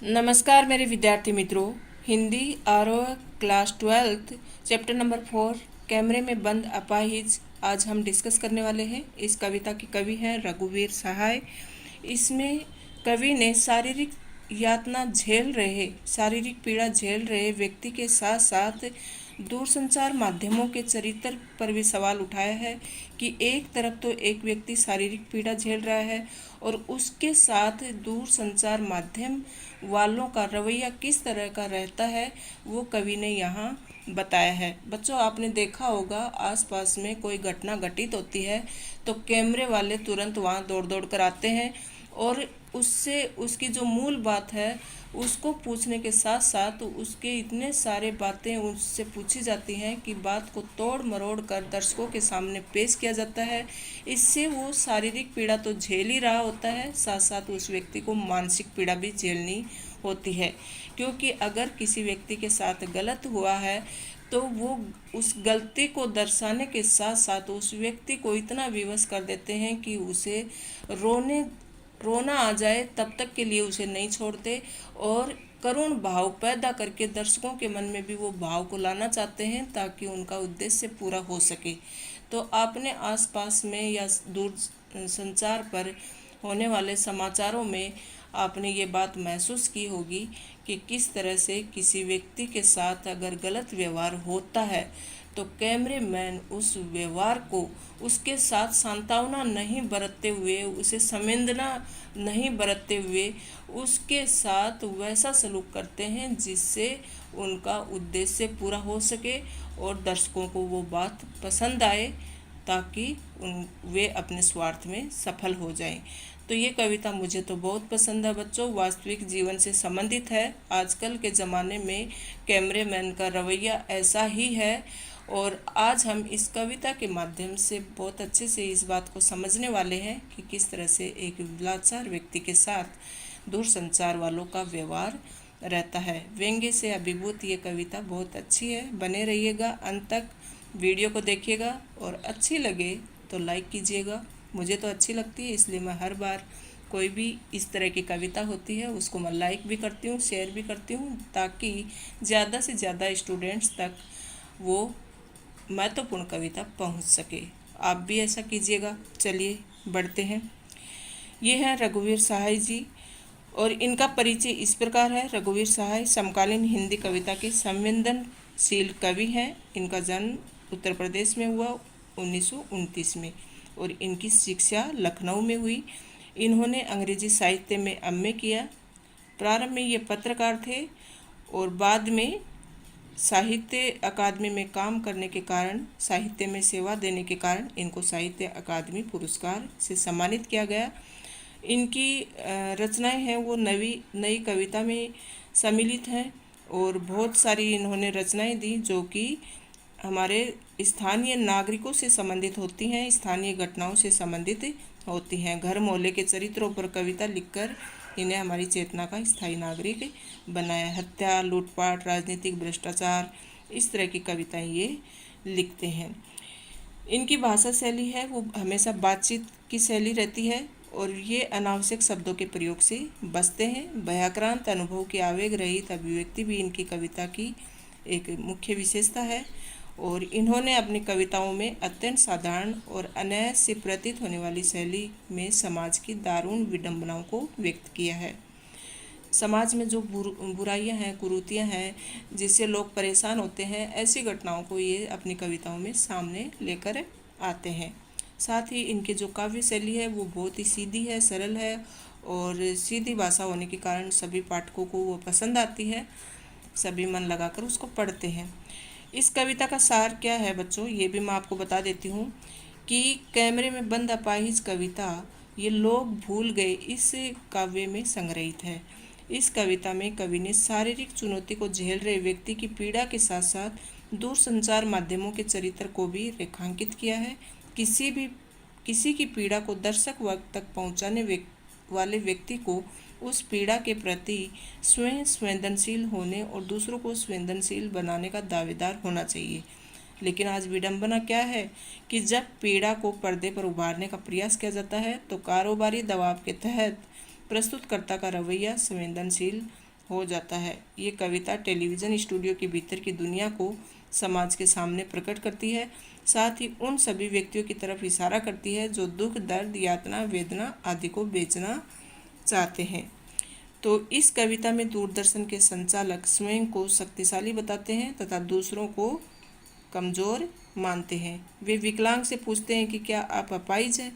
नमस्कार मेरे विद्यार्थी मित्रों। हिंदी आरोह क्लास 12 चैप्टर नंबर 4 कैमरे में बंद अपाहिज आज हम डिस्कस करने वाले हैं। इस कविता के कवि हैं रघुवीर सहाय। इसमें कवि ने शारीरिक यातना झेल रहे, शारीरिक पीड़ा झेल रहे व्यक्ति के साथ साथ दूरसंचार माध्यमों के चरित्र पर भी सवाल उठाया है कि एक तरफ तो एक व्यक्ति शारीरिक पीड़ा झेल रहा है और उसके साथ दूरसंचार माध्यम वालों का रवैया किस तरह का रहता है, वो कवि ने यहाँ बताया है। बच्चों, आपने देखा होगा आसपास में कोई घटना घटित होती है तो कैमरे वाले तुरंत वहाँ दौड़ दौड़ कर आते हैं और उससे उसकी जो मूल बात है उसको पूछने के साथ साथ उसके इतने सारे बातें उससे पूछी जाती हैं कि बात को तोड़ मरोड़ कर दर्शकों के सामने पेश किया जाता है। इससे वो शारीरिक पीड़ा तो झेल ही रहा होता है, साथ साथ उस व्यक्ति को मानसिक पीड़ा भी झेलनी होती है। क्योंकि अगर किसी व्यक्ति के साथ गलत हुआ है तो वो उस गलती को दर्शाने के साथ साथ उस व्यक्ति को इतना विवश कर देते हैं कि उसे रोना आ जाए तब तक के लिए उसे नहीं छोड़ते और करुण भाव पैदा करके दर्शकों के मन में भी वो भाव को लाना चाहते हैं ताकि उनका उद्देश्य पूरा हो सके। तो आपने आसपास में या दूर संचार पर होने वाले समाचारों में आपने ये बात महसूस की होगी कि किस तरह से किसी व्यक्ति के साथ अगर गलत व्यवहार होता है तो कैमरेमैन उस व्यवहार को उसके साथ सांत्वना नहीं बरतते हुए, उसे संवेदना नहीं बरतते हुए उसके साथ वैसा सलूक करते हैं जिससे उनका उद्देश्य पूरा हो सके और दर्शकों को वो बात पसंद आए ताकि वे अपने स्वार्थ में सफल हो जाएं। तो ये कविता मुझे तो बहुत पसंद है बच्चों, वास्तविक जीवन से संबंधित है। आजकल के ज़माने में कैमरेमैन का रवैया ऐसा ही है और आज हम इस कविता के माध्यम से बहुत अच्छे से इस बात को समझने वाले हैं कि किस तरह से एक लाचार व्यक्ति के साथ दूरसंचार वालों का व्यवहार रहता है। व्यंग्य से अभिभूत ये कविता बहुत अच्छी है। बने रहिएगा, अंत तक वीडियो को देखिएगा और अच्छी लगे तो लाइक कीजिएगा। मुझे तो अच्छी लगती है, इसलिए मैं हर बार कोई भी इस तरह की कविता होती है उसको मैं लाइक भी करती हूँ, शेयर भी करती हूँ ताकि ज़्यादा से ज़्यादा स्टूडेंट्स तक वो महत्वपूर्ण कविता पहुँच सके। आप भी ऐसा कीजिएगा। चलिए बढ़ते हैं। ये हैं रघुवीर सहाय जी और इनका परिचय इस प्रकार है। रघुवीर सहाय समकालीन हिंदी कविता के संवेदनशील कवि हैं। इनका जन्म उत्तर प्रदेश में हुआ 1929 में और इनकी शिक्षा लखनऊ में हुई। इन्होंने अंग्रेजी साहित्य में एमए किया। प्रारंभ में ये पत्रकार थे और बाद में साहित्य अकादमी में काम करने के कारण, साहित्य में सेवा देने के कारण इनको साहित्य अकादमी पुरस्कार से सम्मानित किया गया। इनकी रचनाएं हैं वो नई कविता में सम्मिलित हैं और बहुत सारी इन्होंने रचनाएं दी जो कि हमारे स्थानीय नागरिकों से संबंधित होती हैं, स्थानीय घटनाओं से संबंधित होती हैं। घर मोहल्ले के चरित्रों पर कविता लिखकर इन्हें हमारी चेतना का स्थायी नागरिक बनाया। हत्या, लूटपाट, राजनीतिक भ्रष्टाचार, इस तरह की कविताएं ये लिखते हैं। इनकी भाषा शैली है वो हमेशा बातचीत की शैली रहती है और ये अनावश्यक शब्दों के प्रयोग से बचते हैं। व्याकरणांत अनुभव की आवेग रहित अभिव्यक्ति भी इनकी कविता की एक मुख्य विशेषता है और इन्होंने अपनी कविताओं में अत्यंत साधारण और अनायास से प्रतीत होने वाली शैली में समाज की दारुण विडंबनाओं को व्यक्त किया है। समाज में जो बुराइयां हैं, कुरीतियां हैं, जिससे लोग परेशान होते हैं, ऐसी घटनाओं को ये अपनी कविताओं में सामने लेकर आते हैं। साथ ही इनकी जो काव्य शैली है वो बहुत ही सीधी है, सरल है और सीधी भाषा होने के कारण सभी पाठकों को वो पसंद आती है, सभी मन लगाकर उसको पढ़ते हैं। इस कविता का सार क्या है बच्चों, ये भी मैं आपको बता देती हूँ कि कैमरे में बंद अपाहिज कविता ये लोग भूल गए इस काव्य में संग्रहित है। इस कविता में कवि ने शारीरिक चुनौती को झेल रहे व्यक्ति की पीड़ा के साथ साथ दूरसंचार माध्यमों के चरित्र को भी रेखांकित किया है। किसी की पीड़ा को दर्शक वर्ग तक पहुंचाने वाले व्यक्ति को उस पीड़ा के प्रति स्वयं संवेदनशील होने और दूसरों को संवेदनशील बनाने का दावेदार होना चाहिए। लेकिन आज विडंबना क्या है कि जब पीड़ा को पर्दे पर उभारने का प्रयास किया जाता है तो कारोबारी दबाव के तहत प्रस्तुतकर्ता का रवैया संवेदनशील हो जाता है। ये कविता टेलीविज़न स्टूडियो के भीतर की दुनिया को समाज के सामने प्रकट करती है, साथ ही उन सभी व्यक्तियों की तरफ इशारा करती है जो दुख, दर्द, यातना, वेदना आदि को बेचना चाहते हैं। तो इस कविता में दूरदर्शन के संचालक स्वयं को शक्तिशाली बताते हैं तथा दूसरों को कमज़ोर मानते हैं। वे विकलांग से पूछते हैं कि क्या आप अपाहिज हैं?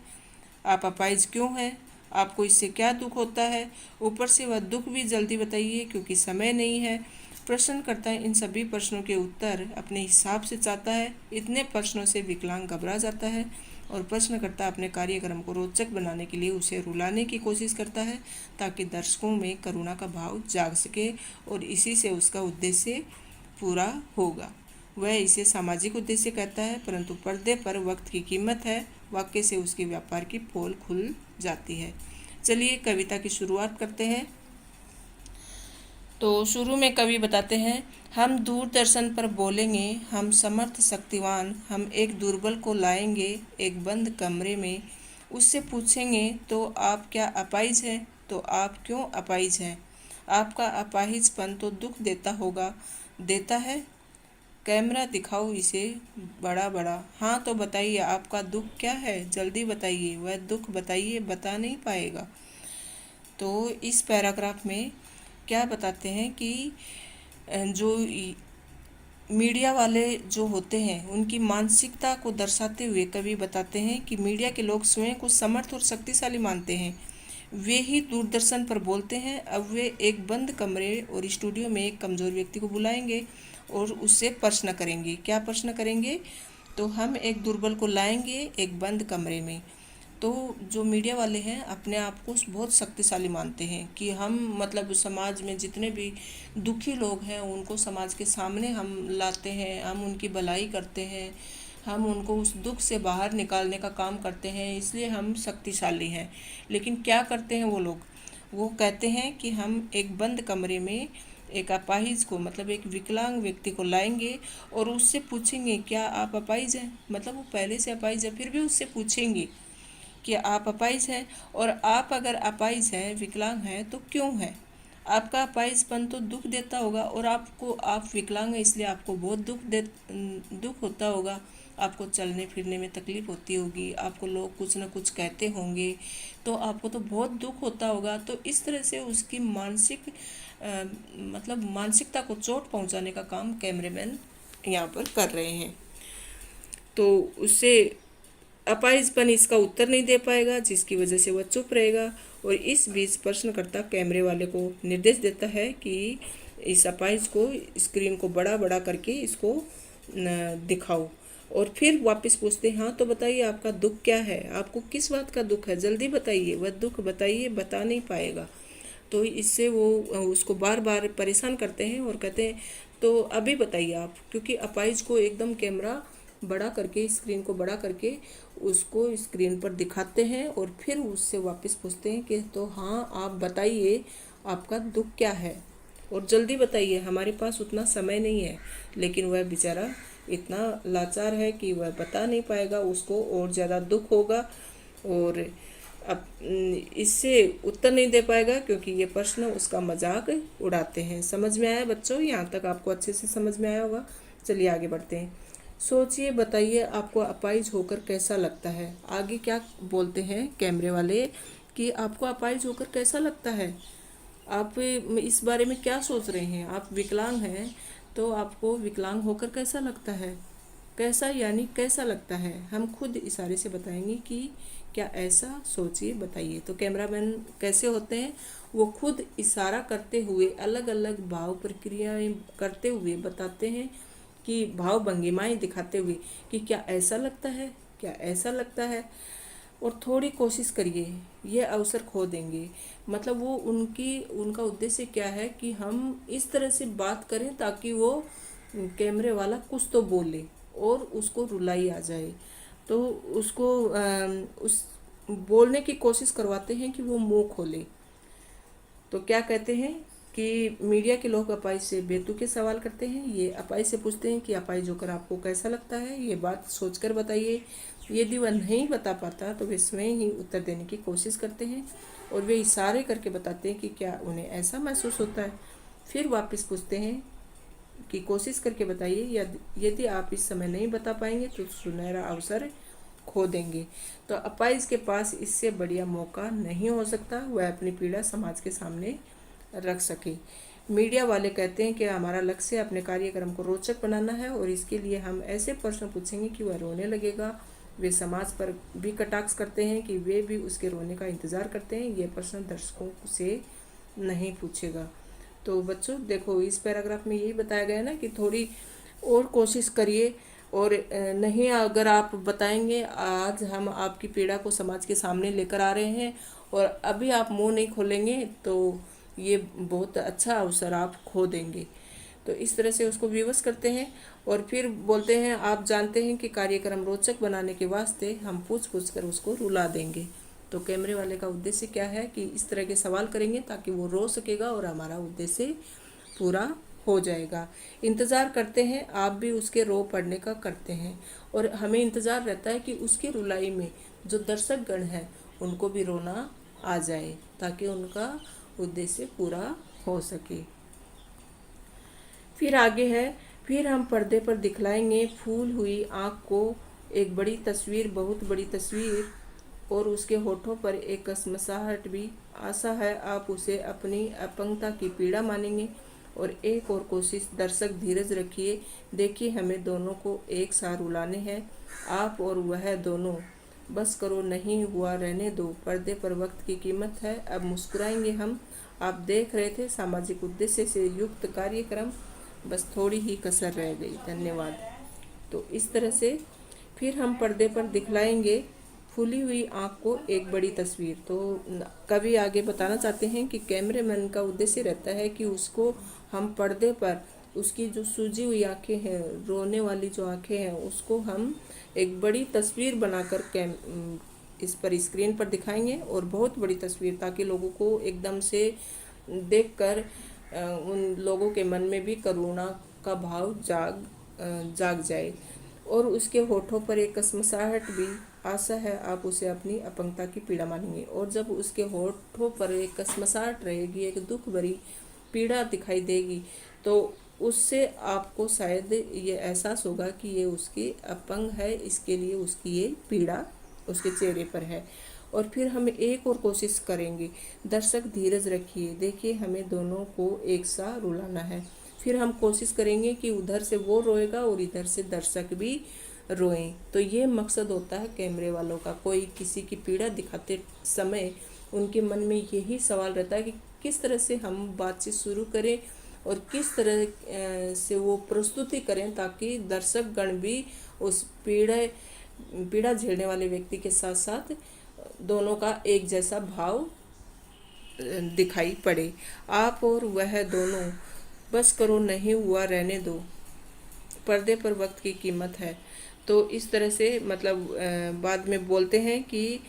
आप अपाहिज क्यों हैं? आपको इससे क्या दुख होता है? ऊपर से वह दुख भी जल्दी बताइए क्योंकि समय नहीं है। प्रश्नकर्ता इन सभी प्रश्नों के उत्तर अपने हिसाब से चाहता है। इतने प्रश्नों से विकलांग घबरा जाता है और प्रश्नकर्ता अपने कार्यक्रम को रोचक बनाने के लिए उसे रुलाने की कोशिश करता है ताकि दर्शकों में करुणा का भाव जाग सके और इसी से उसका उद्देश्य पूरा होगा। वह इसे सामाजिक उद्देश्य कहता है, परंतु पर्दे पर वक्त की कीमत है। वाक्य से उसके व्यापार की पोल खुल जाती है। चलिए कविता की शुरुआत करते हैं। तो शुरू में कवि बताते हैं, हम दूरदर्शन पर बोलेंगे, हम समर्थ शक्तिवान, हम एक दुर्बल को लाएंगे एक बंद कमरे में, उससे पूछेंगे तो आप क्या अपाहिज हैं? तो आप क्यों अपाहिज हैं? आपका अपाहिजपन तो दुख देता होगा। देता है? कैमरा दिखाओ इसे बड़ा बड़ा। हाँ तो बताइए आपका दुख क्या है? जल्दी बताइए। वह दुख बताइए, बता नहीं पाएगा। तो इस पैराग्राफ में क्या बताते हैं कि जो मीडिया वाले जो होते हैं उनकी मानसिकता को दर्शाते हुए कवि बताते हैं कि मीडिया के लोग स्वयं को समर्थ और शक्तिशाली मानते हैं। वे ही दूरदर्शन पर बोलते हैं। अब वे एक बंद कमरे और स्टूडियो में एक कमज़ोर व्यक्ति को बुलाएंगे और उससे प्रश्न करेंगे। क्या प्रश्न करेंगे? तो हम एक दुर्बल को लाएंगे एक बंद कमरे में। तो जो मीडिया वाले हैं अपने आप को बहुत शक्तिशाली मानते हैं कि हम मतलब समाज में जितने भी दुखी लोग हैं उनको समाज के सामने हम लाते हैं, हम उनकी भलाई करते हैं, हम उनको उस दुख से बाहर निकालने का काम करते हैं, इसलिए हम शक्तिशाली हैं। लेकिन क्या करते हैं वो लोग? वो कहते हैं कि हम एक बंद कमरे में एक अपाहिज को मतलब एक विकलांग व्यक्ति को लाएंगे और उससे पूछेंगे क्या आप अपाहिज हैं? मतलब वो पहले से अपाहिज है फिर भी उससे पूछेंगे कि आप अपाहिज हैं, और आप अगर अपाहिज हैं, विकलांग हैं तो क्यों हैं? आपका अपाहिजपन तो दुख देता होगा और आप विकलांग हैं इसलिए आपको बहुत दुख होता होगा। आपको चलने फिरने में तकलीफ होती होगी, आपको लोग कुछ ना कुछ कहते होंगे, तो आपको तो बहुत दुख होता होगा। तो इस तरह से उसकी मतलब मानसिकता को चोट पहुंचाने का काम कैमरेमैन यहाँ पर कर रहे हैं। तो उससे अपाहिजपन इसका उत्तर नहीं दे पाएगा, जिसकी वजह से वह चुप रहेगा। और इस बीच प्रश्नकर्ता कैमरे वाले को निर्देश देता है कि इस अपाहिज को स्क्रीन को बड़ा बड़ा करके इसको दिखाओ। और फिर वापस पूछते हैं, हाँ तो बताइए आपका दुख क्या है? आपको किस बात का दुख है? जल्दी बताइए। वह दुख बताइए, बता नहीं पाएगा। तो इससे वो उसको बार बार परेशान करते हैं और कहते हैं तो अभी बताइए आप, क्योंकि अपाहिज को एकदम कैमरा बड़ा करके स्क्रीन को बड़ा करके उसको स्क्रीन पर दिखाते हैं और फिर उससे वापस पूछते हैं कि तो हाँ आप बताइए आपका दुख क्या है और जल्दी बताइए, हमारे पास उतना समय नहीं है। लेकिन वह बेचारा इतना लाचार है कि वह बता नहीं पाएगा, उसको और ज़्यादा दुख होगा और अब इससे उत्तर नहीं दे पाएगा क्योंकि ये प्रश्न उसका मजाक उड़ाते हैं। समझ में आया बच्चों? यहाँ तक आपको अच्छे से समझ में आया होगा। चलिए आगे बढ़ते हैं। सोचिए, बताइए आपको अपाहिज होकर कैसा लगता है? आगे क्या बोलते हैं कैमरे वाले कि आपको अपाहिज होकर कैसा लगता है? आप इस बारे में क्या सोच रहे हैं? आप विकलांग हैं तो आपको विकलांग होकर कैसा लगता है? कैसा यानी कैसा लगता है? हम खुद इशारे से बताएंगे कि क्या ऐसा सोचिए, बताइए। तो कैमरामैन कैसे होते हैं? वो खुद इशारा करते हुए अलग अलग भाव प्रक्रियाएं करते हुए बताते हैं कि भाव भंगिमाएं दिखाते हुए कि क्या ऐसा लगता है, क्या ऐसा लगता है। और थोड़ी कोशिश करिए, ये अवसर खो देंगे। मतलब वो उनका उद्देश्य क्या है कि हम इस तरह से बात करें ताकि वो कैमरे वाला कुछ तो बोले और उसको रुलाई आ जाए। तो उसको उस बोलने की कोशिश करवाते हैं कि वो मुंह खोले। तो क्या कहते हैं कि मीडिया के लोग अपाहिज से बेतुके सवाल करते हैं। ये अपाहिज से पूछते हैं कि अपाहिज होकर आपको कैसा लगता है, ये बात सोचकर बताइए। यदि वह नहीं बता पाता तो वे स्वयं ही उत्तर देने की कोशिश करते हैं और वे इशारे करके बताते हैं कि क्या उन्हें ऐसा महसूस होता है। फिर वापस पूछते हैं कि कोशिश करके बताइए, यदि आप इस समय नहीं बता पाएंगे तो सुनहरा अवसर खो देंगे। तो अपाहिज के पास इससे बढ़िया मौका नहीं हो सकता वह अपनी पीड़ा समाज के सामने रख सके। मीडिया वाले कहते हैं कि हमारा लक्ष्य अपने कार्यक्रम को रोचक बनाना है और इसके लिए हम ऐसे प्रश्न पूछेंगे कि वह रोने लगेगा। वे समाज पर भी कटाक्ष करते हैं कि वे भी उसके रोने का इंतज़ार करते हैं। ये प्रश्न दर्शकों से नहीं पूछेगा। तो बच्चों देखो, इस पैराग्राफ में यही बताया गया है ना कि थोड़ी और कोशिश करिए, और नहीं अगर आप बताएंगे, आज हम आपकी पीड़ा को समाज के सामने लेकर आ रहे हैं और अभी आप मुंह नहीं खोलेंगे तो ये बहुत अच्छा अवसर आप खो देंगे। तो इस तरह से उसको विवश करते हैं और फिर बोलते हैं, आप जानते हैं कि कार्यक्रम रोचक बनाने के वास्ते हम पूछ पूछ कर उसको रुला देंगे। तो कैमरे वाले का उद्देश्य क्या है कि इस तरह के सवाल करेंगे ताकि वो रो सकेगा और हमारा उद्देश्य पूरा हो जाएगा। इंतज़ार करते हैं, आप भी उसके रो पड़ने का करते हैं और हमें इंतज़ार रहता है कि उसकी रुलाई में जो दर्शक गण हैं उनको भी रोना आ जाए ताकि उनका उद्देश्य पूरा हो सके। फिर आगे है, फिर हम पर्दे पर दिखलाएंगे फूल हुई आँख को एक बड़ी तस्वीर, बहुत बड़ी तस्वीर, और उसके होठों पर एक कसमसाहट भी। आशा है आप उसे अपनी अपंगता की पीड़ा मानेंगे। और एक और कोशिश, दर्शक धीरज रखिए, देखिए हमें दोनों को एक साथ रुलाने हैं, आप और वह दोनों। बस करो, नहीं हुआ रहने दो, पर्दे पर वक्त की कीमत है, अब मुस्कुराएंगे हम। आप देख रहे थे सामाजिक उद्देश्य से युक्त कार्यक्रम, बस थोड़ी ही कसर रह गई। धन्यवाद। तो इस तरह से फिर हम पर्दे पर दिखलाएंगे फूली हुई आँख को एक बड़ी तस्वीर। तो कवि आगे बताना चाहते हैं कि कैमरेमैन का उद्देश्य रहता है कि उसको हम पर्दे पर उसकी जो सूजी हुई आँखें हैं, रोने वाली जो आँखें हैं, उसको हम एक बड़ी तस्वीर बनाकर इस पर स्क्रीन पर दिखाएंगे, और बहुत बड़ी तस्वीर, ताकि लोगों को एकदम से देखकर उन लोगों के मन में भी करुणा का भाव जाग जाए। और उसके होठों पर एक कसमसाहट भी। आशा है आप उसे अपनी अपंगता की पीड़ा मानेंगे। और जब उसके होठों पर एक कसमसाहट रहेगी, एक दुख भरी पीड़ा दिखाई देगी, तो उससे आपको शायद ये एहसास होगा कि ये उसकी अपंग है, इसके लिए उसकी ये पीड़ा उसके चेहरे पर है। और फिर हम एक और कोशिश करेंगे, दर्शक धीरज रखिए, देखिए हमें दोनों को एक साथ रुलाना है। फिर हम कोशिश करेंगे कि उधर से वो रोएगा और इधर से दर्शक भी रोएं। तो ये मकसद होता है कैमरे वालों का। कोई किसी की पीड़ा दिखाते समय उनके मन में यही सवाल रहता है कि किस तरह से हम बातचीत शुरू करें और किस तरह से वो प्रस्तुति करें ताकि दर्शक गण भी उस पीड़ा झेलने वाले व्यक्ति के साथ साथ दोनों का एक जैसा भाव दिखाई पड़े। आप और वह दोनों, बस करो, नहीं हुआ रहने दो, पर्दे पर वक्त की कीमत है। तो इस तरह से मतलब बाद में बोलते हैं कि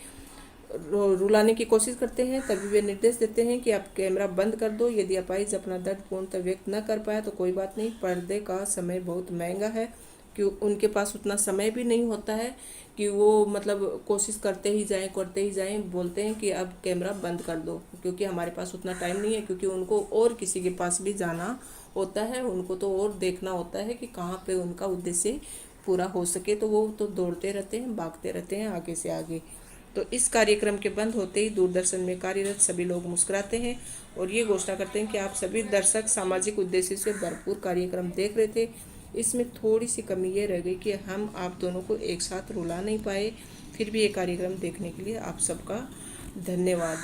रुलाने की कोशिश करते हैं, तभी वे निर्देश देते हैं कि आप कैमरा बंद कर दो। यदि अपाहिज अपना दर्द पूर्णतः व्यक्त न कर पाया तो कोई बात नहीं, पर्दे का समय बहुत महंगा है, कि उनके पास उतना समय भी नहीं होता है कि वो मतलब कोशिश करते ही जाएं। बोलते हैं कि अब कैमरा बंद कर दो, क्योंकि हमारे पास उतना टाइम नहीं है, क्योंकि उनको और किसी के पास भी जाना होता है, उनको तो और देखना होता है कि कहाँ पे उनका उद्देश्य पूरा हो सके। तो वो तो दौड़ते रहते हैं, भागते रहते हैं आगे से आगे। तो इस कार्यक्रम के बंद होते ही दूरदर्शन में कार्यरत सभी लोग मुस्कुराते हैं और ये घोषणा करते हैं कि आप सभी दर्शक सामाजिक उद्देश्य से भरपूर कार्यक्रम देख रहे थे। इसमें थोड़ी सी कमी ये रह गई कि हम आप दोनों को एक साथ रुला नहीं पाए। फिर भी ये कार्यक्रम देखने के लिए आप सबका धन्यवाद,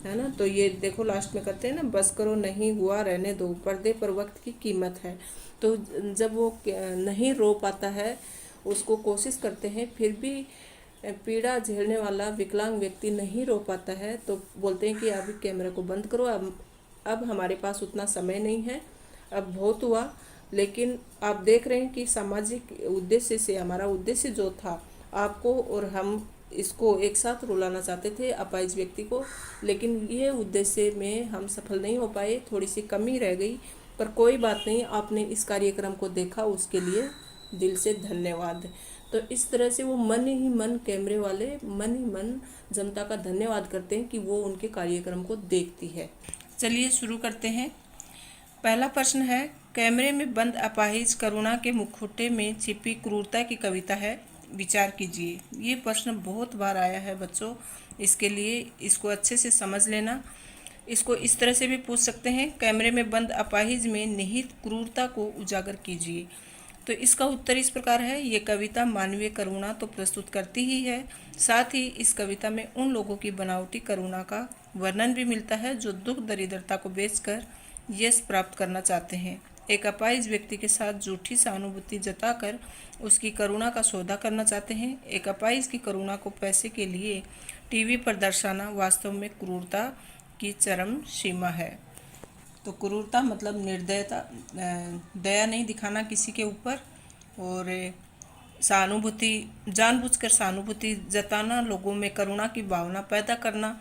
है ना। तो ये देखो लास्ट में करते हैं ना, बस करो, नहीं हुआ रहने दो, पर्दे पर वक्त की कीमत है। तो जब वो नहीं रो पाता है, उसको कोशिश करते हैं, फिर भी पीड़ा झेलने वाला विकलांग व्यक्ति नहीं रो पाता है, तो बोलते हैं कि अभी कैमरा को बंद करो, अब हमारे पास उतना समय नहीं है, अब बहुत हुआ। लेकिन आप देख रहे हैं कि सामाजिक उद्देश्य से हमारा उद्देश्य जो था, आपको और हम इसको एक साथ रुलाना चाहते थे अपाहिज व्यक्ति को, लेकिन ये उद्देश्य में हम सफल नहीं हो पाए, थोड़ी सी कमी रह गई। पर कोई बात नहीं, आपने इस कार्यक्रम को देखा, उसके लिए दिल से धन्यवाद। तो इस तरह से वो मन ही मन, कैमरे वाले मन ही मन जनता का धन्यवाद करते हैं कि वो उनके कार्यक्रम को देखती है। चलिए शुरू करते हैं। पहला प्रश्न है, कैमरे में बंद अपाहिज करुणा के मुखौटे में छिपी क्रूरता की कविता है, विचार कीजिए। ये प्रश्न बहुत बार आया है बच्चों, इसके लिए इसको अच्छे से समझ लेना। इसको इस तरह से भी पूछ सकते हैं, कैमरे में बंद अपाहिज में निहित क्रूरता को उजागर कीजिए। तो इसका उत्तर इस प्रकार है, ये कविता मानवीय करुणा तो प्रस्तुत करती ही है, साथ ही इस कविता में उन लोगों की बनावटी करुणा का वर्णन भी मिलता है जो दुख दरिद्रता को बेचकर यश प्राप्त करना चाहते हैं। एक अपाहिज व्यक्ति के साथ झूठी सहानुभूति जताकर उसकी करुणा का सौदा करना चाहते हैं। एक अपाहिज की करुणा को पैसे के लिए टीवी पर दर्शाना वास्तव में क्रूरता की चरम सीमा है। तो क्रूरता मतलब निर्दयता, दया नहीं दिखाना किसी के ऊपर, और सहानुभूति, जानबूझकर सहानुभूति जताना, लोगों में करुणा की भावना पैदा करना,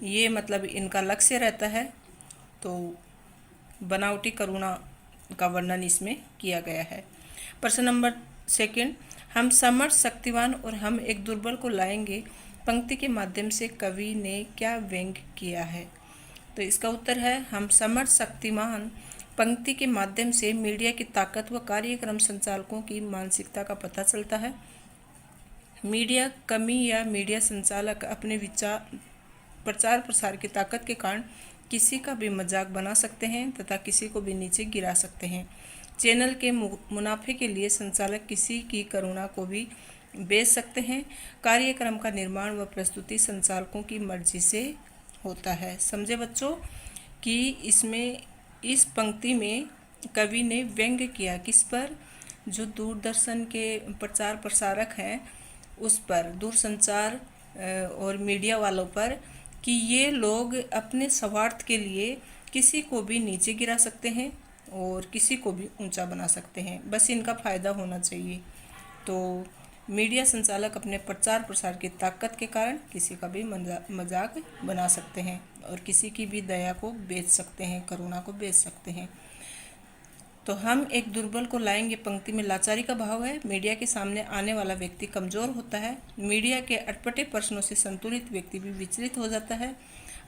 ये मतलब इनका लक्ष्य रहता है। तो बनावटी करुणा का वर्णन इसमें किया गया है। प्रश्न नंबर 2, हम समर्थ, शक्तिवान और हम एक दुर्बल को लाएंगे पंक्ति के माध्यम से कवि ने क्या व्यंग्य किया है। तो इसका उत्तर है, हम समर्थ शक्तिमान पंक्ति के माध्यम से मीडिया की ताकत व कार्यक्रम संचालकों की मानसिकता का पता चलता है। मीडिया कमी या मीडिया संचालक अपने विचार प्रचार प्रसार की ताकत के कारण किसी का भी मजाक बना सकते हैं तथा किसी को भी नीचे गिरा सकते हैं। चैनल के मुनाफे के लिए संचालक किसी की करुणा को भी बेच सकते हैं। कार्यक्रम का निर्माण व प्रस्तुति संचालकों की मर्जी से होता है। समझे बच्चों कि इसमें इस पंक्ति में कवि ने व्यंग्य किया किस पर, जो दूरदर्शन के प्रचार प्रसारक हैं उस पर, दूरसंचार और मीडिया वालों पर, कि ये लोग अपने स्वार्थ के लिए किसी को भी नीचे गिरा सकते हैं और किसी को भी ऊंचा बना सकते हैं, बस इनका फ़ायदा होना चाहिए। तो मीडिया संचालक अपने प्रचार प्रसार की ताकत के कारण किसी का भी मजाक बना सकते हैं और किसी की भी दया को बेच सकते हैं, करुणा को बेच सकते हैं। तो हम एक दुर्बल को लाएंगे पंक्ति में लाचारी का भाव है। मीडिया के सामने आने वाला व्यक्ति कमज़ोर होता है। मीडिया के अटपटे प्रश्नों से संतुलित व्यक्ति भी विचलित हो जाता है।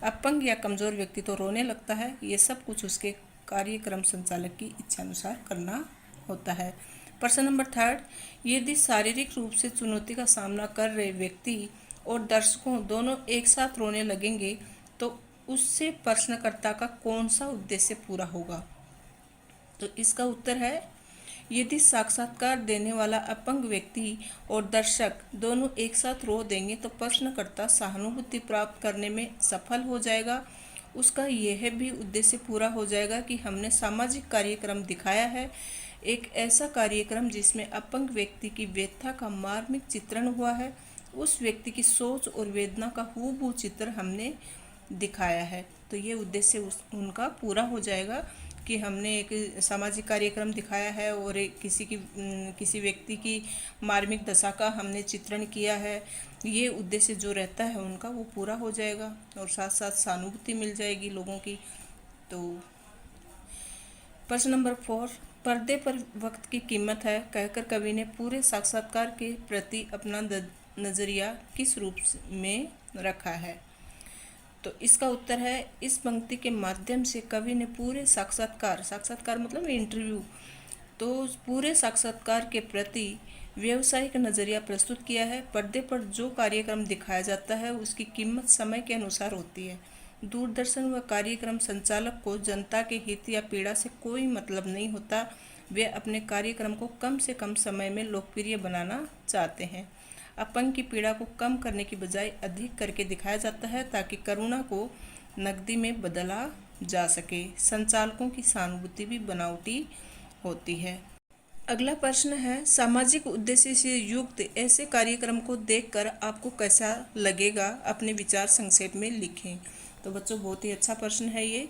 अपंग या कमज़ोर व्यक्ति तो रोने लगता है। ये सब कुछ उसके कार्यक्रम संचालक की इच्छानुसार करना होता है। प्रश्न नंबर 3, यदि शारीरिक रूप से चुनौती का सामना कर रहे व्यक्ति और दर्शकों दोनों एक साथ रोने लगेंगे तो उससे प्रश्नकर्ता का कौन सा उद्देश्य पूरा होगा। तो इसका उत्तर है, यदि साक्षात्कार देने वाला अपंग व्यक्ति और दर्शक दोनों एक साथ रो देंगे तो प्रश्नकर्ता सहानुभूति प्राप्त करने में सफल हो जाएगा। उसका यह भी उद्देश्य पूरा हो जाएगा कि हमने सामाजिक कार्यक्रम दिखाया है, एक ऐसा कार्यक्रम जिसमें अपंग व्यक्ति की व्यथा का मार्मिक चित्रण हुआ है। उस व्यक्ति की सोच और वेदना का हूबहू चित्र हमने दिखाया है। तो ये उद्देश्य उनका पूरा हो जाएगा कि हमने एक सामाजिक कार्यक्रम दिखाया है और एक किसी व्यक्ति की मार्मिक दशा का हमने चित्रण किया है। ये उद्देश्य जो रहता है उनका वो पूरा हो जाएगा और साथ साथ सहानुभूति मिल जाएगी लोगों की। तो प्रश्न नंबर 4, पर्दे पर वक्त की कीमत है कहकर कवि ने पूरे साक्षात्कार के प्रति अपना नज़रिया किस रूप में रखा है। तो इसका उत्तर है, इस पंक्ति के माध्यम से कवि ने पूरे साक्षात्कार मतलब इंटरव्यू, तो पूरे साक्षात्कार के प्रति व्यावसायिक नज़रिया प्रस्तुत किया है। पर्दे पर जो कार्यक्रम दिखाया जाता है उसकी कीमत समय के अनुसार होती है। दूरदर्शन व कार्यक्रम संचालक को जनता के हित या पीड़ा से कोई मतलब नहीं होता। वे अपने कार्यक्रम को कम से कम समय में लोकप्रिय बनाना चाहते हैं। अपंग की पीड़ा को कम करने की बजाय अधिक करके दिखाया जाता है ताकि करुणा को नकदी में बदला जा सके। संचालकों की सहानुभूति भी बनावटी होती है। अगला प्रश्न है, सामाजिक उद्देश्य से युक्त ऐसे कार्यक्रम को देखकर आपको कैसा लगेगा, अपने विचार संक्षेप में लिखें। तो बच्चों बहुत ही अच्छा प्रश्न है ये।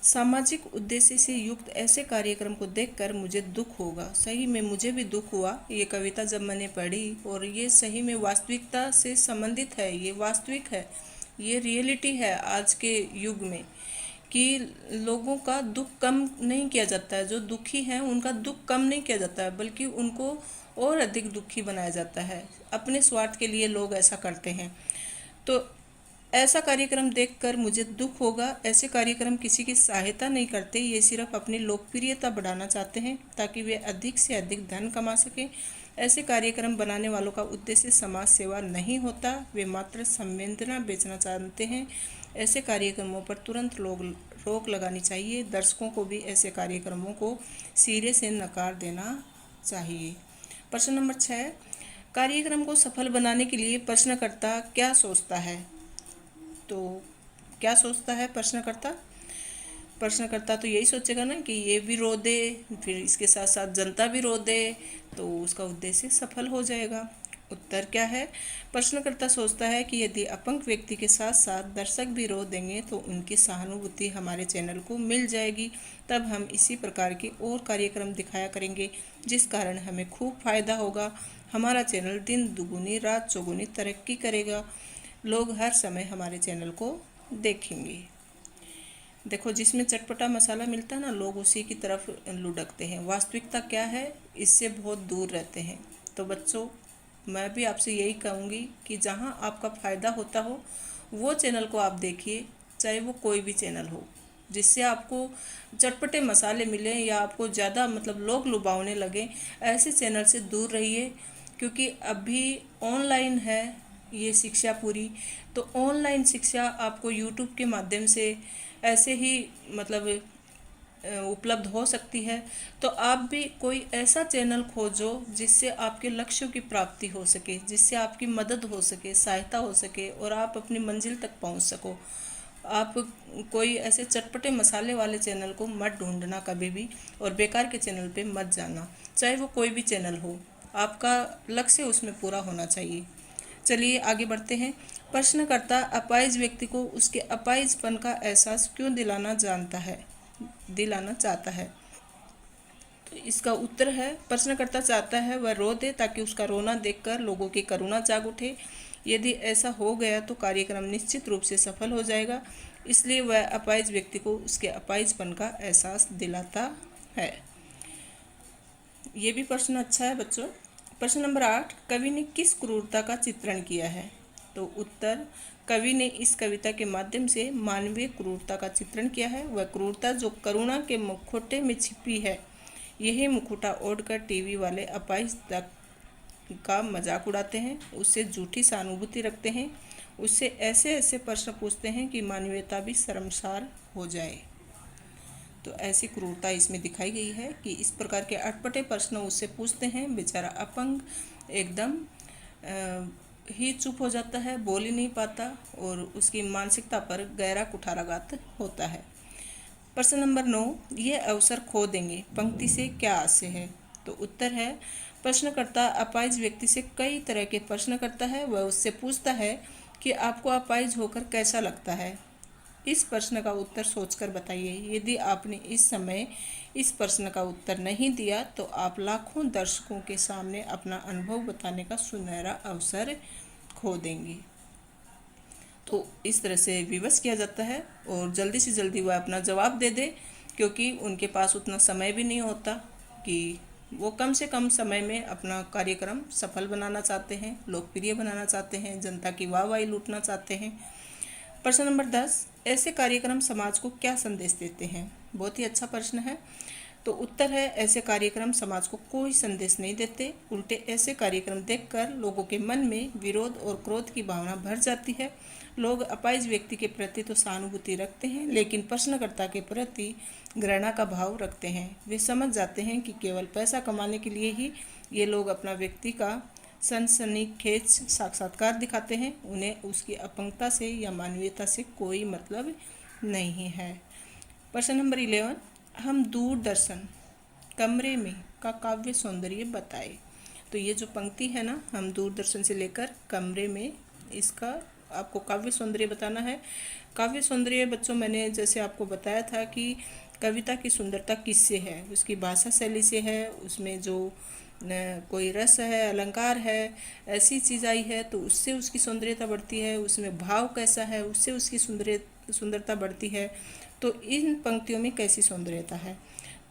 सामाजिक उद्देश्य से युक्त ऐसे कार्यक्रम को देखकर मुझे दुख होगा। सही में मुझे भी दुख हुआ ये कविता जब मैंने पढ़ी, और ये सही में वास्तविकता से संबंधित है, ये वास्तविक है, ये रियलिटी है आज के युग में, कि लोगों का दुख कम नहीं किया जाता है। जो दुखी हैं उनका दुख कम नहीं किया जाता है, बल्कि उनको और अधिक दुखी बनाया जाता है। अपने स्वार्थ के लिए लोग ऐसा करते हैं। तो ऐसा कार्यक्रम देखकर मुझे दुख होगा। ऐसे कार्यक्रम किसी की सहायता नहीं करते, ये सिर्फ अपनी लोकप्रियता बढ़ाना चाहते हैं ताकि वे अधिक से अधिक धन कमा सकें। ऐसे कार्यक्रम बनाने वालों का उद्देश्य समाज सेवा नहीं होता, वे मात्र संवेदना बेचना चाहते हैं। ऐसे कार्यक्रमों पर तुरंत रोक लगानी चाहिए। दर्शकों को भी ऐसे कार्यक्रमों को सिरे से नकार देना चाहिए। प्रश्न नंबर 6, कार्यक्रम को सफल बनाने के लिए प्रश्नकर्ता क्या सोचता है? तो क्या सोचता है प्रश्नकर्ता? प्रश्नकर्ता तो यही सोचेगा ना कि ये भी रो दे, फिर इसके साथ साथ जनता भी रो दे, तो उसका उद्देश्य सफल हो जाएगा। उत्तर क्या है? प्रश्नकर्ता सोचता है कि यदि अपंग व्यक्ति के साथ साथ दर्शक भी रो देंगे तो उनकी सहानुभूति हमारे चैनल को मिल जाएगी। तब हम इसी प्रकार के और कार्यक्रम दिखाया करेंगे जिस कारण हमें खूब फायदा होगा। हमारा चैनल दिन दुगुनी रात चौगुनी तरक्की करेगा। लोग हर समय हमारे चैनल को देखेंगे। देखो, जिसमें चटपटा मसाला मिलता है ना, लोग उसी की तरफ लुढ़कते हैं। वास्तविकता क्या है, इससे बहुत दूर रहते हैं। तो बच्चों, मैं भी आपसे यही कहूँगी कि जहाँ आपका फ़ायदा होता हो वो चैनल को आप देखिए, चाहे वो कोई भी चैनल हो। जिससे आपको चटपटे मसाले मिलें या आपको ज़्यादा मतलब लोग लुभावने लगे, ऐसे चैनल से दूर रहिए। क्योंकि अभी ऑनलाइन है ये शिक्षा पूरी, तो ऑनलाइन शिक्षा आपको यूट्यूब के माध्यम से ऐसे ही मतलब उपलब्ध हो सकती है। तो आप भी कोई ऐसा चैनल खोजो जिससे आपके लक्ष्यों की प्राप्ति हो सके, जिससे आपकी मदद हो सके, सहायता हो सके और आप अपनी मंजिल तक पहुंच सको। आप कोई ऐसे चटपटे मसाले वाले चैनल को मत ढूंढना कभी भी, और बेकार के चैनल पे मत जाना, चाहे वो कोई भी चैनल हो। आपका लक्ष्य उसमें पूरा होना चाहिए। चलिए आगे बढ़ते हैं। प्रश्नकर्ता अपाहिज व्यक्ति को उसके अपाहिजपन का एहसास क्यों दिलाना चाहता है? तो इसका उत्तर है, प्रश्नकर्ता चाहता है वह रो दे ताकि उसका रोना देखकर लोगों की करुणा जाग उठे। यदि ऐसा हो गया तो कार्यक्रम निश्चित रूप से सफल हो जाएगा। इसलिए वह अपाहिज व्यक्ति को उसके अपाहिजपन का एहसास दिलाता है। ये भी प्रश्न अच्छा है बच्चों। प्रश्न नंबर 8, कवि ने किस क्रूरता का चित्रण किया है? तो उत्तर, कवि ने इस कविता के माध्यम से मानवीय क्रूरता का चित्रण किया है। वह क्रूरता जो करुणा के मुखौटे में छिपी है। यही मुखौटा ओढ़कर टीवी वाले अपाहिज का मजाक उड़ाते हैं, उससे झूठी सहानुभूति रखते हैं, उससे ऐसे ऐसे प्रश्न पूछते हैं कि मानवीयता भी शर्मसार हो जाए। तो ऐसी क्रूरता इसमें दिखाई गई है कि इस प्रकार के अटपटे प्रश्न उससे पूछते हैं। बेचारा अपंग एकदम ही चुप हो जाता है, बोल ही नहीं पाता और उसकी मानसिकता पर गहरा कुठाराघात होता है। प्रश्न नंबर 9, ये अवसर खो देंगे पंक्ति से क्या आशय है? तो उत्तर है, प्रश्नकर्ता अपाहिज व्यक्ति से कई तरह के प्रश्न करता है। वह उससे पूछता है कि आपको अपाहिज होकर कैसा लगता है। इस प्रश्न का उत्तर सोचकर बताइए। यदि आपने इस समय इस प्रश्न का उत्तर नहीं दिया तो आप लाखों दर्शकों के सामने अपना अनुभव बताने का सुनहरा अवसर खो देंगे। तो इस तरह से विवश किया जाता है और जल्दी से जल्दी वह अपना जवाब दे दे, क्योंकि उनके पास उतना समय भी नहीं होता कि वो कम से कम समय में अपना कार्यक्रम सफल बनाना चाहते हैं, लोकप्रिय बनाना चाहते हैं, जनता की वाहवाही लूटना चाहते हैं। प्रश्न नंबर 10, ऐसे कार्यक्रम समाज को क्या संदेश देते हैं? बहुत ही अच्छा प्रश्न है। तो उत्तर है, ऐसे कार्यक्रम समाज को कोई संदेश नहीं देते, उल्टे ऐसे कार्यक्रम देखकर लोगों के मन में विरोध और क्रोध की भावना भर जाती है। लोग अपाहिज व्यक्ति के प्रति तो सहानुभूति रखते हैं, लेकिन प्रश्नकर्ता के प्रति घृणा का भाव रखते हैं। वे समझ जाते हैं कि केवल पैसा कमाने के लिए ही ये लोग अपना व्यक्ति का सनसनीखेज साक्षात्कार दिखाते हैं। उन्हें उसकी अपंगता से या मानवीयता से कोई मतलब नहीं है। प्रश्न नंबर 11, हम दूरदर्शन कमरे में का काव्य सौंदर्य बताए। तो ये जो पंक्ति है ना, हम दूरदर्शन से लेकर कमरे में, इसका आपको काव्य सौंदर्य बताना है। काव्य सौंदर्य बच्चों, मैंने जैसे आपको बताया था कि कविता की सुंदरता किससे है, उसकी भाषा शैली से है, उसमें जो कोई रस है, अलंकार है, ऐसी चीज़ आई है तो उससे उसकी सौंदर्यता बढ़ती है, उसमें भाव कैसा है उससे उसकी सुंदरता बढ़ती है। तो इन पंक्तियों में कैसी सौंदर्यता है?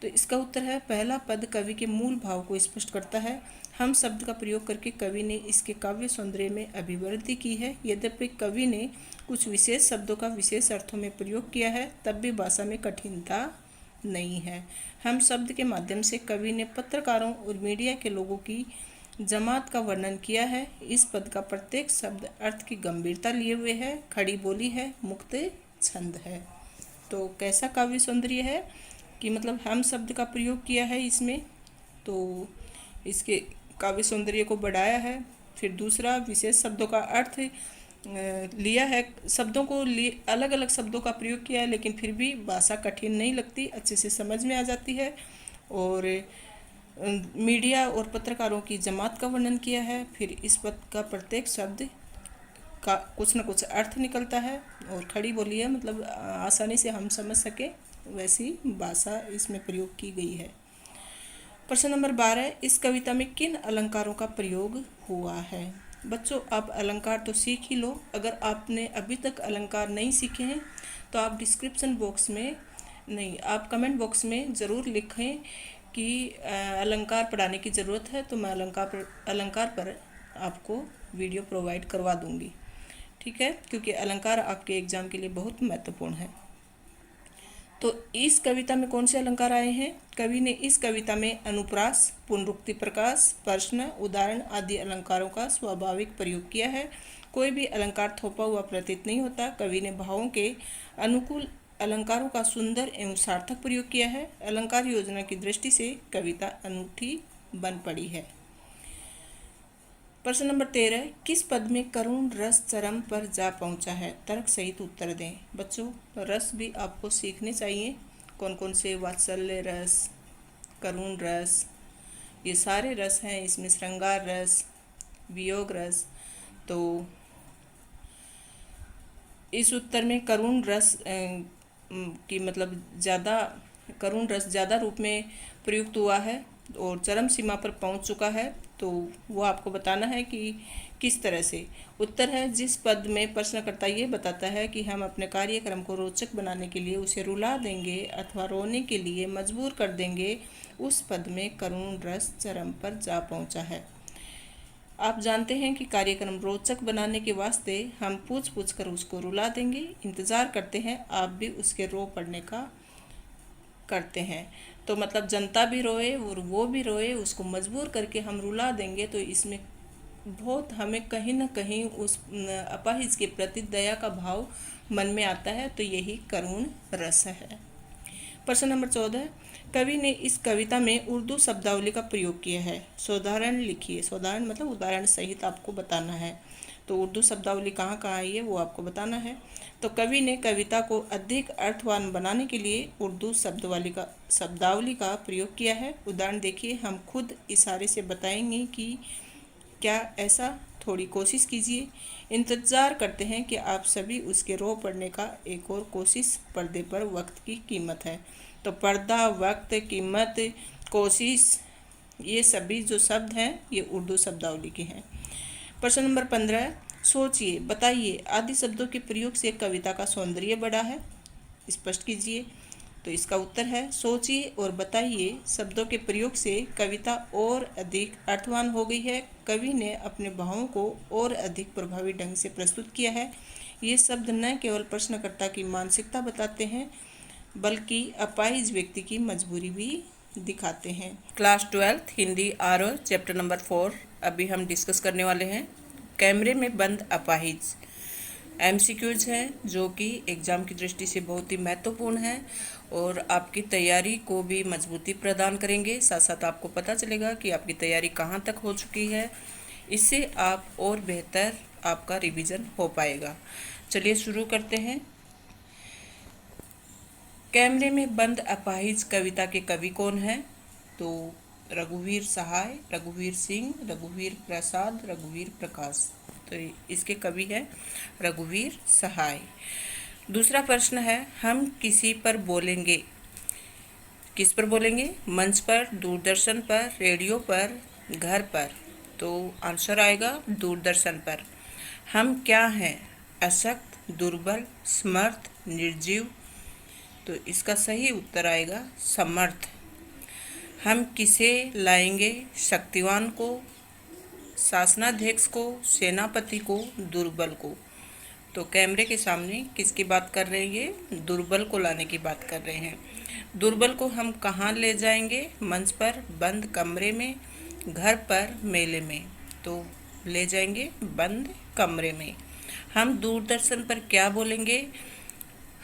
तो इसका उत्तर है, पहला पद कवि के मूल भाव को स्पष्ट करता है। हम शब्द का प्रयोग करके कवि ने इसके काव्य सौंदर्य में अभिवृद्धि की है। यद्यपि कवि ने कुछ विशेष शब्दों का विशेष अर्थों में प्रयोग किया है, तब भी भाषा में कठिनता नहीं है। हम शब्द के माध्यम से कवि ने पत्रकारों और मीडिया के लोगों की जमात का वर्णन किया है। इस पद का प्रत्येक शब्द अर्थ की गंभीरता लिए हुए है, खड़ी बोली है, मुक्त छंद है। तो कैसा काव्य सौंदर्य है कि मतलब हम शब्द का प्रयोग किया है इसमें, तो इसके काव्य सौंदर्य को बढ़ाया है। फिर दूसरा, विशेष शब्दों का अर्थ लिया है, शब्दों को अलग अलग शब्दों का प्रयोग किया है, लेकिन फिर भी भाषा कठिन नहीं लगती, अच्छे से समझ में आ जाती है। और मीडिया और पत्रकारों की जमात का वर्णन किया है। फिर इस पद का प्रत्येक शब्द का कुछ न कुछ अर्थ निकलता है और खड़ी बोली है, मतलब आसानी से हम समझ सके वैसी भाषा इसमें प्रयोग की गई है। प्रश्न नंबर 12, इस कविता में किन अलंकारों का प्रयोग हुआ है? बच्चों, आप अलंकार तो सीख ही लो। अगर आपने अभी तक अलंकार नहीं सीखे हैं तो आप डिस्क्रिप्शन बॉक्स में नहीं, आप कमेंट बॉक्स में ज़रूर लिखें कि अलंकार पढ़ाने की ज़रूरत है, तो मैं अलंकार पर आपको वीडियो प्रोवाइड करवा दूंगी। ठीक है, क्योंकि अलंकार आपके एग्ज़ाम के लिए बहुत महत्वपूर्ण है। तो इस कविता में कौन से अलंकार आए हैं? कवि ने इस कविता में अनुप्रास, पुनरुक्ति प्रकाश, प्रश्न, उदाहरण आदि अलंकारों का स्वाभाविक प्रयोग किया है। कोई भी अलंकार थोपा हुआ प्रतीत नहीं होता। कवि ने भावों के अनुकूल अलंकारों का सुंदर एवं सार्थक प्रयोग किया है। अलंकार योजना की दृष्टि से कविता अनूठी बन पड़ी है। प्रश्न नंबर 13, किस पद में करुण रस चरम पर जा पहुंचा है? तर्क सहित उत्तर दें। बच्चों, रस भी आपको सीखने चाहिए, कौन कौन से, वात्सल्य रस, करुण रस, ये सारे रस हैं इसमें, श्रृंगार रस, वियोग रस। तो इस उत्तर में करुण रस की मतलब ज़्यादा, करुण रस ज़्यादा रूप में प्रयुक्त हुआ है और चरम सीमा पर पहुंच चुका है, तो वो आपको बताना है कि किस तरह से। उत्तर है, जिस पद में प्रश्नकर्ता ये बताता है कि हम अपने कार्यक्रम को रोचक बनाने के लिए उसे रुला देंगे अथवा रोने के लिए मजबूर कर देंगे, उस पद में करुण रस चरम पर जा पहुंचा है। आप जानते हैं कि कार्यक्रम रोचक बनाने के वास्ते हम पूछ पूछ कर उसको रुला देंगे, इंतज़ार करते हैं, आप भी उसके रो पड़ने का करते हैं। तो मतलब जनता भी रोए और वो भी रोए, उसको मजबूर करके हम रुला देंगे, तो इसमें बहुत हमें कहीं ना कहीं उस अपाहिज के प्रति दया का भाव मन में आता है, तो यही करुण रस है। प्रश्न नंबर 14, कवि ने इस कविता में उर्दू शब्दावली का प्रयोग किया है। सोदाहरण लिखिए। सोदाहरण मतलब उदाहरण सहित आपको बताना है। तो उर्दू शब्दावली कहाँ कहाँ आई है वो आपको बताना है। तो कवि ने कविता को अधिक अर्थवान बनाने के लिए उर्दू शब्दावली का प्रयोग किया है। उदाहरण देखिए, हम खुद इशारे से बताएंगे कि क्या ऐसा, थोड़ी कोशिश कीजिए। इंतज़ार करते हैं कि आप सभी उसके रो पड़ने का एक और कोशिश। पर्दे पर वक्त की कीमत है। तो पर्दा, वक्त, कीमत, कोशिश, ये सभी जो शब्द हैं ये उर्दू शब्दावली के हैं। प्रश्न नंबर 15, सोचिए, बताइए आदि शब्दों के प्रयोग से कविता का सौंदर्य बढ़ा है, स्पष्ट कीजिए। तो इसका उत्तर है, सोचिए और बताइए शब्दों के प्रयोग से कविता और अधिक अर्थवान हो गई है। कवि ने अपने भावों को और अधिक प्रभावी ढंग से प्रस्तुत किया है। ये शब्द न केवल प्रश्नकर्ता की मानसिकता बताते हैं बल्कि अपाहिज व्यक्ति की मजबूरी भी दिखाते हैं। Class 12 Hindi RO chapter number 4 अभी हम डिस्कस करने वाले हैं। कैमरे में बंद अपाहिज एमसीक्यूज हैं जो कि एग्ज़ाम की दृष्टि से बहुत ही महत्वपूर्ण हैं और आपकी तैयारी को भी मजबूती प्रदान करेंगे। साथ साथ आपको पता चलेगा कि आपकी तैयारी कहाँ तक हो चुकी है, इससे आप और बेहतर आपका रिवीजन हो पाएगा। चलिए शुरू करते हैं। कैमरे में बंद अपाहिज कविता के कवि कौन हैं? तो रघुवीर सहाय, रघुवीर सिंह, रघुवीर प्रसाद, रघुवीर प्रकाश। तो इसके कवि हैं रघुवीर सहाय। दूसरा प्रश्न है, हम किसी पर बोलेंगे, किस पर बोलेंगे? मंच पर, दूरदर्शन पर, रेडियो पर, घर पर। तो आंसर आएगा दूरदर्शन पर। हम क्या हैं? अशक्त, दुर्बल, समर्थ, निर्जीव। तो इसका सही उत्तर आएगा समर्थ। हम किसे लाएंगे, शक्तिवान को, शासनाध्यक्ष को, सेनापति को, दुर्बल को। तो कैमरे के सामने किसकी बात कर रहे हैं, ये दुर्बल को लाने की बात कर रहे हैं। दुर्बल को हम कहाँ ले जाएंगे, मंच पर, बंद कमरे में, घर पर, मेले में। तो ले जाएंगे बंद कमरे में। हम दूरदर्शन पर क्या बोलेंगे,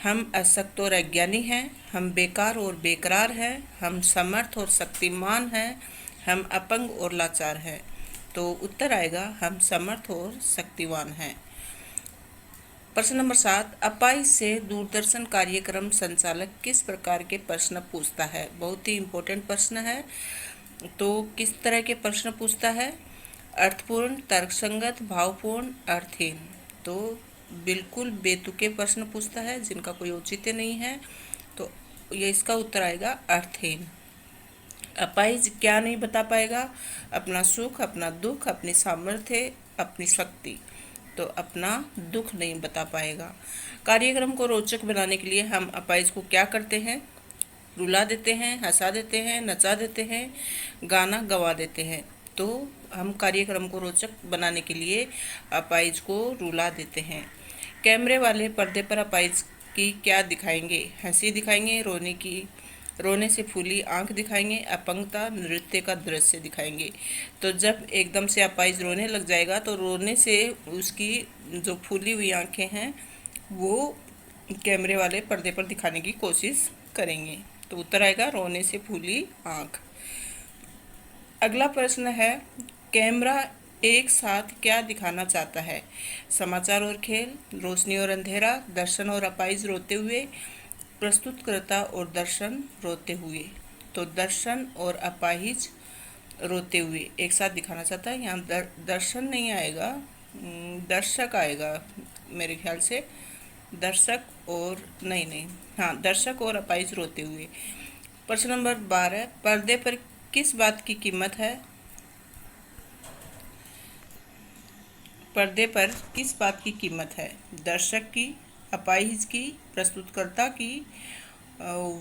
हम अशक्त और अज्ञानी हैं, हम बेकार और बेकरार हैं, हम समर्थ और शक्तिमान हैं, हम अपंग और लाचार हैं। तो उत्तर आएगा हम समर्थ और शक्तिवान हैं। प्रश्न नंबर 7, अपाई से दूरदर्शन कार्यक्रम संचालक किस प्रकार के प्रश्न पूछता है। बहुत ही इम्पोर्टेंट प्रश्न है। तो किस तरह के प्रश्न पूछता है, अर्थपूर्ण, तर्कसंगत, भावपूर्ण, अर्थहीन। तो बिल्कुल बेतुके प्रश्न पूछता है जिनका कोई औचित्य नहीं है। तो ये इसका उत्तर आएगा अर्थहीन। अपाहिज क्या नहीं बता पाएगा, अपना सुख, अपना दुख, अपनी सामर्थ्य, अपनी शक्ति। तो अपना दुख नहीं बता पाएगा। कार्यक्रम को रोचक बनाने के लिए हम अपाहिज को क्या करते हैं, रुला देते हैं, हंसा देते हैं, नचा देते हैं, गाना गवा देते हैं। तो हम कार्यक्रम को रोचक बनाने के लिए अपाहिज को रुला देते हैं। कैमरे वाले पर्दे पर अपाहिज की क्या दिखाएंगे, हंसी दिखाएंगे, रोने से फूली आंख दिखाएंगे, अपंगता, नृत्य का दृश्य दिखाएंगे। तो जब एकदम से अपाहिज रोने लग जाएगा तो रोने से उसकी जो फूली हुई आंखें हैं वो कैमरे वाले पर्दे पर दिखाने की कोशिश करेंगे। तो उत्तर आएगा रोने से फूली आंख। अगला प्रश्न है, कैमरा एक साथ क्या दिखाना चाहता है, समाचार और खेल, रोशनी और अंधेरा, दर्शन और अपाहिज रोते हुए, प्रस्तुतकर्ता और दर्शन रोते हुए। तो दर्शन और अपाहिज रोते हुए एक साथ दिखाना चाहता है। यहाँ दर्शन नहीं आएगा, दर्शक आएगा मेरे ख्याल से। दर्शक और नहीं, हाँ, दर्शक और अपाहिज रोते हुए। प्रश्न नंबर 12, पर्दे पर किस बात की कीमत है, पर्दे पर किस बात की कीमत है, दर्शक की, अपाहिज की, प्रस्तुतकर्ता की,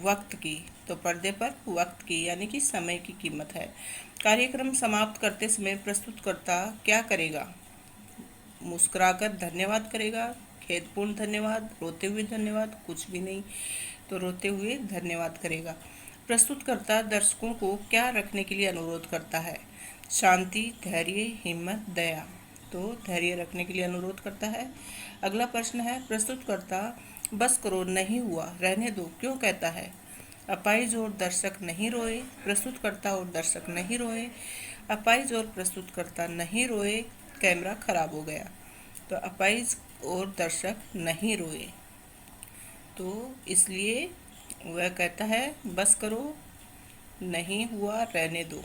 वक्त की। तो पर्दे पर वक्त की यानी कि समय की कीमत है। कार्यक्रम समाप्त करते समय प्रस्तुतकर्ता क्या करेगा, मुस्कुराकर धन्यवाद करेगा, खेदपूर्ण धन्यवाद, रोते हुए धन्यवाद, कुछ भी नहीं। तो रोते हुए धन्यवाद करेगा। प्रस्तुतकर्ता दर्शकों को क्या रखने के लिए अनुरोध करता है, शांति, धैर्य, हिम्मत, दया। तो धैर्य रखने के लिए अनुरोध करता है। अगला प्रश्न है, प्रस्तुतकर्ता बस करो, नहीं हुआ, रहने दो, क्यों कहता है। अपाहिज और दर्शक नहीं रोए, प्रस्तुतकर्ता और दर्शक नहीं रोए, अपाहिज और प्रस्तुतकर्ता नहीं रोए, कैमरा खराब हो गया। तो अपाहिज और दर्शक नहीं रोए, तो इसलिए वह कहता है बस करो, नहीं हुआ, रहने दो।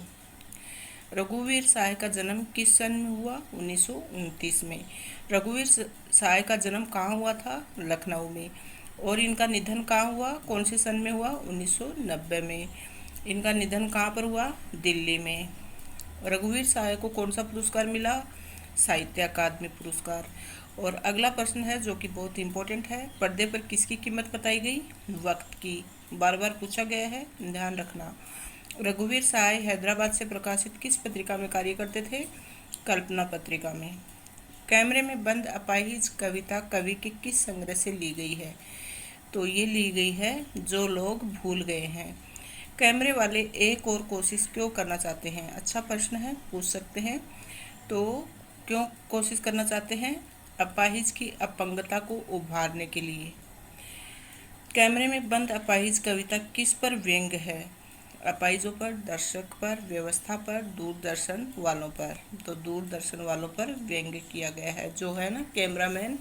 रघुवीर सहाय का जन्म किस सन में हुआ, 1929 में। रघुवीर सहाय का जन्म कहाँ हुआ था, लखनऊ में। और इनका निधन कहाँ हुआ, कौन से सन में हुआ, 1990 में। इनका निधन कहाँ पर हुआ, दिल्ली में। रघुवीर सहाय को कौन सा पुरस्कार मिला, साहित्य अकादमी पुरस्कार। और अगला प्रश्न है जो कि बहुत इंपॉर्टेंट है, पर्दे पर किसकी कीमत बताई गई, वक्त की। बार बार पूछा गया है, ध्यान रखना। रघुवीर सहाय हैदराबाद से प्रकाशित किस पत्रिका में कार्य करते थे, कल्पना पत्रिका में। कैमरे में बंद अपाहिज कविता कवि के किस संग्रह से ली गई है। तो ये ली गई है जो लोग भूल गए हैं। कैमरे वाले एक और कोशिश क्यों करना चाहते हैं, अच्छा प्रश्न है, पूछ सकते हैं। तो क्यों कोशिश करना चाहते हैं, अपाहिज की अपंगता को उभारने के लिए। कैमरे में बंद अपाहिज कविता किस पर व्यंग्य है, अपाहिजों पर, दर्शक पर, व्यवस्था पर, दूरदर्शन वालों पर। तो दूरदर्शन वालों पर व्यंग्य किया गया है। जो है ना, कैमरामैन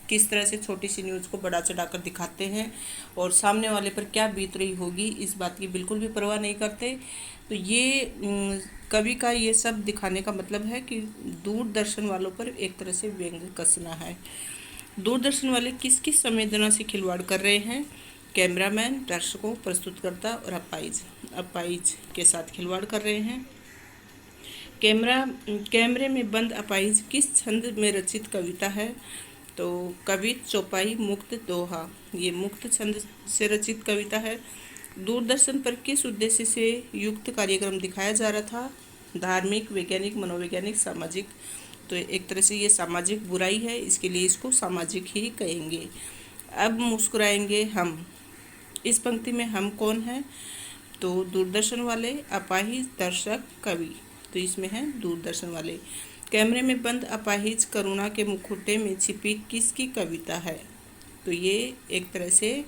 किस तरह से छोटी सी न्यूज़ को बड़ा चढ़ाकर दिखाते हैं और सामने वाले पर क्या बीत रही होगी इस बात की बिल्कुल भी परवाह नहीं करते। तो ये कवि का ये सब दिखाने का मतलब है कि दूरदर्शन वालों पर एक तरह से व्यंग्य कसना है। दूरदर्शन वाले किस किस संवेदना से खिलवाड़ कर रहे हैं, कैमरामैन, दर्शकों, प्रस्तुतकर्ता और अपाहिज के साथ खिलवाड़ कर रहे हैं। कैमरे में बंद अपाहिज किस छंद में रचित कविता है। तो कवि चौपाई, मुक्त, दोहा, ये मुक्त छंद से रचित कविता है। दूरदर्शन पर किस उद्देश्य से युक्त कार्यक्रम दिखाया जा रहा था? धार्मिक, वैज्ञानिक, मनोवैज्ञानिक, सामाजिक। तो एक तरह से ये सामाजिक बुराई है, इसके लिए इसको सामाजिक ही कहेंगे। अब मुस्कुराएंगे हम। इस पंक्ति में हम कौन है? तो दूरदर्शन वाले, अपाहिज, दर्शक, कवि। तो इसमें है दूरदर्शन वाले। कैमरे में बंद अपाहिज करुणा के मुखौटे में छिपी किसकी कविता है? तो ये एक तरह से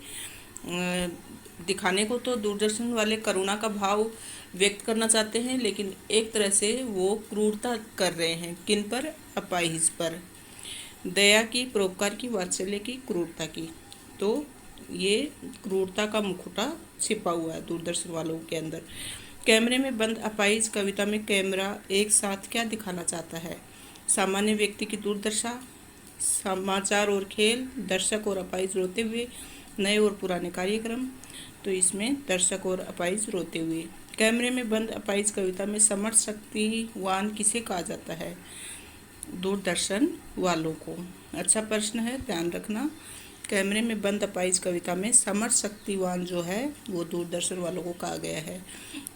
दिखाने को तो दूरदर्शन वाले करुणा का भाव व्यक्त करना चाहते हैं, लेकिन एक तरह से वो क्रूरता कर रहे हैं। किन पर? अपाहिज पर। दया की, परोपकार की, वात्सल्य की, क्रूरता की। तो ये क्रूरता का मुखौटा छिपा हुआ है दूरदर्शन वालों के अंदर। कैमरे में बंद अपाहिज कविता में कैमरा एक साथ क्या दिखाना चाहता है? सामान्य व्यक्ति की दुर्दशा, समाचार और खेल, दर्शक और अपाहिज रोते हुए, नए और पुराने कार्यक्रम। तो इसमें दर्शक और अपाहिज रोते हुए। कैमरे में बंद अपाहिज कविता में समर्थ शक्तिवान किसे कहा जाता है? दूरदर्शन वालों को। अच्छा प्रश्न है, ध्यान रखना। कैमरे में बंद अपाहिज कविता में समर्थ शक्तिवान जो है वो दूरदर्शन वालों को कहा गया है।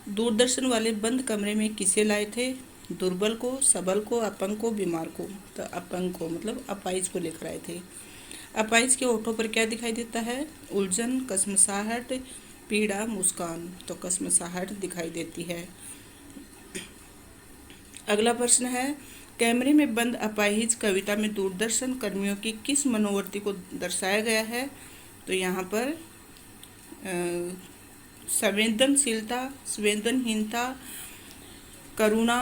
दूरदर्शन वाले बंद कमरे में किसे लाए थे? दुर्बल को, सबल को, अपंग को, बीमार को। तो अपंग को मतलब अपाहिज को लेकर आए थे। अपाहिज के होठों पर क्या दिखाई देता है? उलझन, कसमसाहट, पीड़ा, मुस्कान। तो कसमसाहट दिखाई देती है। अगला प्रश्न है, कैमरे में बंद अपाहिज कविता में दूरदर्शन कर्मियों की किस मनोवृत्ति को दर्शाया गया है? तो यहाँ पर संवेदनशीलता, संवेदनहीनता, करुणा,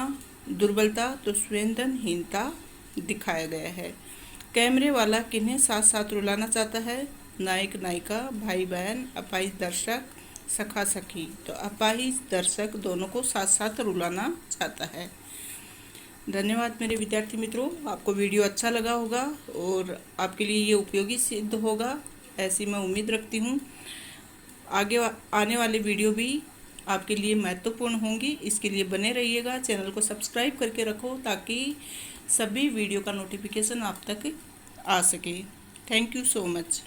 दुर्बलता। तो संवेदनहीनता दिखाया गया है। कैमरे वाला किन्हें साथ साथ रुलाना चाहता है? नायक, नायिका, भाई बहन, अपाहिज दर्शक, सखा सखी। तो अपाहिज दर्शक दोनों को साथ साथ रुलाना चाहता है। धन्यवाद मेरे विद्यार्थी मित्रों, आपको वीडियो अच्छा लगा होगा और आपके लिए ये उपयोगी सिद्ध होगा, ऐसी मैं उम्मीद रखती हूँ। आगे आने वाले वीडियो भी आपके लिए महत्वपूर्ण होंगी, इसके लिए बने रहिएगा। चैनल को सब्सक्राइब करके रखो ताकि सभी वीडियो का नोटिफिकेशन आप तक आ सके। Thank you so much.